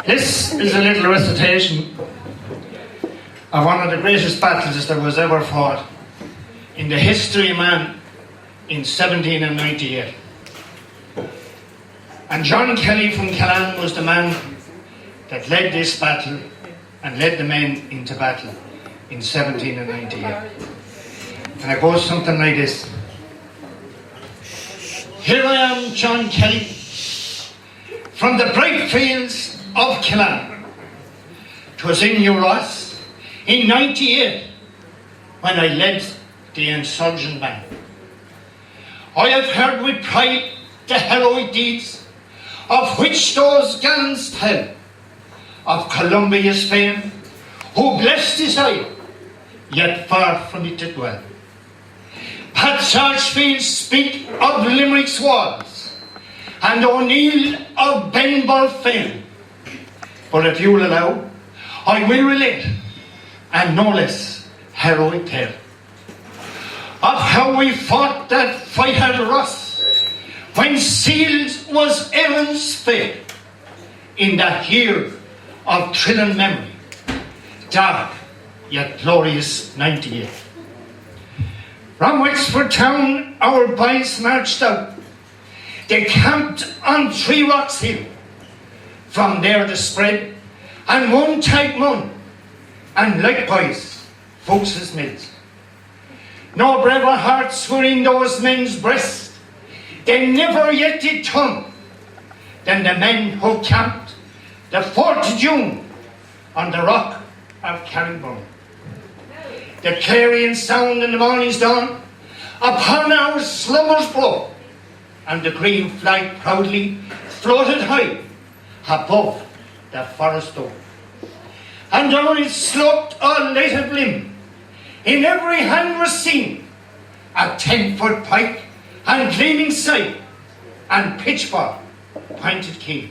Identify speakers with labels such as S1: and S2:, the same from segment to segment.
S1: This is a little recitation of one of the greatest battles that was ever fought in the history of man in 1798. And John Kelly from Callan was the man that led this battle and led the men into battle in 1798. And it goes something like this. Here I am, John Kelly, from the bright fields of Callan. 'Twas in New Ross in 98 when I led the insurgent band. I have heard with pride the heroic deeds of which those gallants tell, of Columbia's fame, who blessed his isle, yet far from it did dwell. Pat Sarsfield speak of Limerick's walls, and O'Neill of Benball fame. But if you'll allow, I will relate, and no less heroic tale, of how we fought that fight at Ross, when sealed was Erin's fate, in that year of thrill and memory, dark yet glorious 98. From Wexford town our boys marched out. They camped on Three Rocks Hill. From there the spread, and one tight Mun, and likewise Folks's Mills. No braver hearts were in those men's breasts, they never yet did turn, than the men who camped the 4th of June on the rock of Carringburn. The clarion sound in the morning's dawn, upon our slumbers broke, and the green flag proudly floated high above the forest door. And down it sloped a lighted limb, in every hand was seen a 10-foot pike and gleaming sight, and pitchfork pointed keen.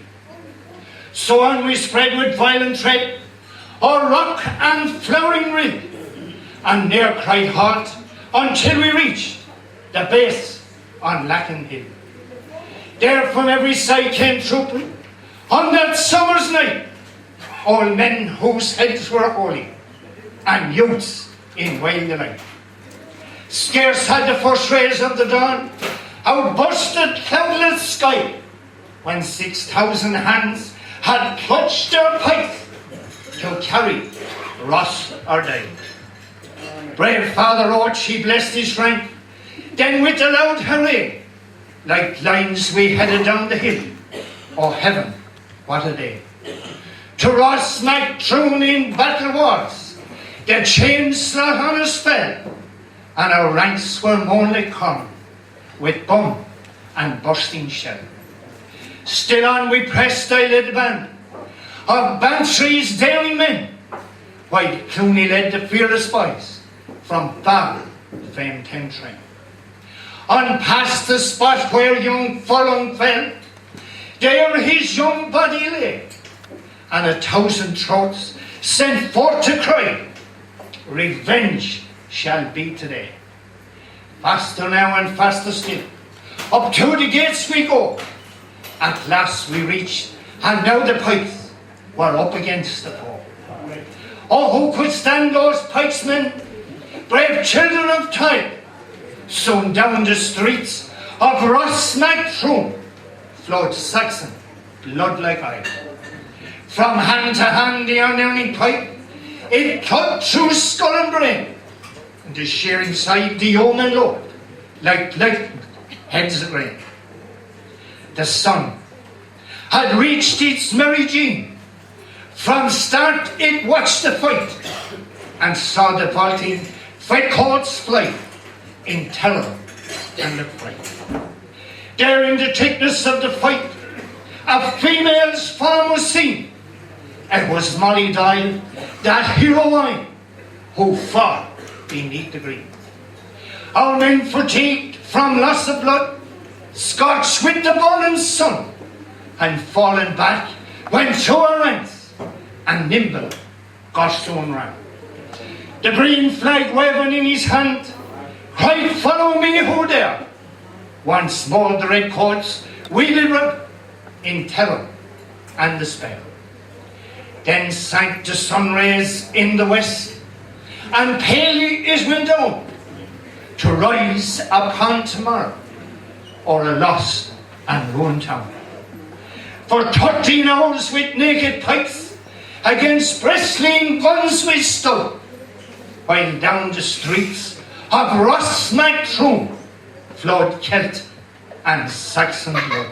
S1: So on we spread with violent tread, o'er rock and flowering rill, and ne'er cried halt until we reached the base on Lacken Hill. There from every side came trooping on that summer's night, old men whose heads were holy, and youths in wild delight. Scarce had the first rays of the dawn outburst the cloudless sky, when 6,000 hands had clutched their pikes to carry Ross or die. Brave Father Roach, he blessed his rank, then with a loud hooray, like lines we headed down the hill. Oh heaven, what a day! To Ross MacDroon in battle wars, the chain slot on us fell, and our ranks were moanly corn, with bum and bursting shell. Still on we pressed, I led the band of Bantry's daring men, while Clooney led the fearless boys from far famed Tentrain. On past the spot where young Furlong fell, there his young body lay, and 1,000 throats sent forth to cry, revenge shall be today. Faster now and faster still, up to the gates we go. At last we reached, and now the pikes were up against the foe. Oh, who could stand those pikesmen, brave children of time? Soon down the streets of Ross MacDroon flowed Saxon blood like iron. From hand to hand the unerring pipe, it cut through skull and brain, and the shearing side the yeomen load like lightning heads of rain. The sun had reached its merry from start it watched the fight, and saw the vaulting fed courts fly in terror and affright. There in the thickness of the fight, a female's form was seen. It was Molly Doyle, that heroine who fought beneath the green. Our men fatigued from loss of blood, scorched with the burning sun, and fallen back went through our ranks, and nimble Garstone ran. The green flag waving in his hand, cried, "Follow me, who there?" Once more the red coats wheeled up in terror and despair. Then sank the sun rays in the west, and palely it went down, to rise upon tomorrow, or a lost and ruined town. For 13 hours with naked pikes, against bristling guns we stood, while down the streets of Rossmac flowed Celt and Saxon blood.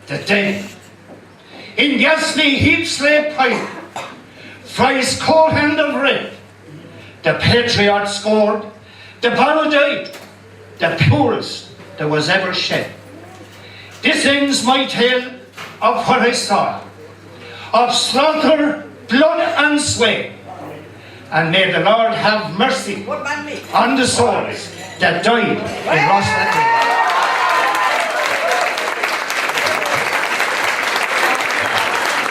S1: The dead in ghastly heaps lay piled, Fry's coat hand of red. The patriot scored, the battle died, the purest that was ever shed. This ends my tale of what I saw, of slaughter, blood and sway. And may the Lord have mercy on the souls that died in Rossmac.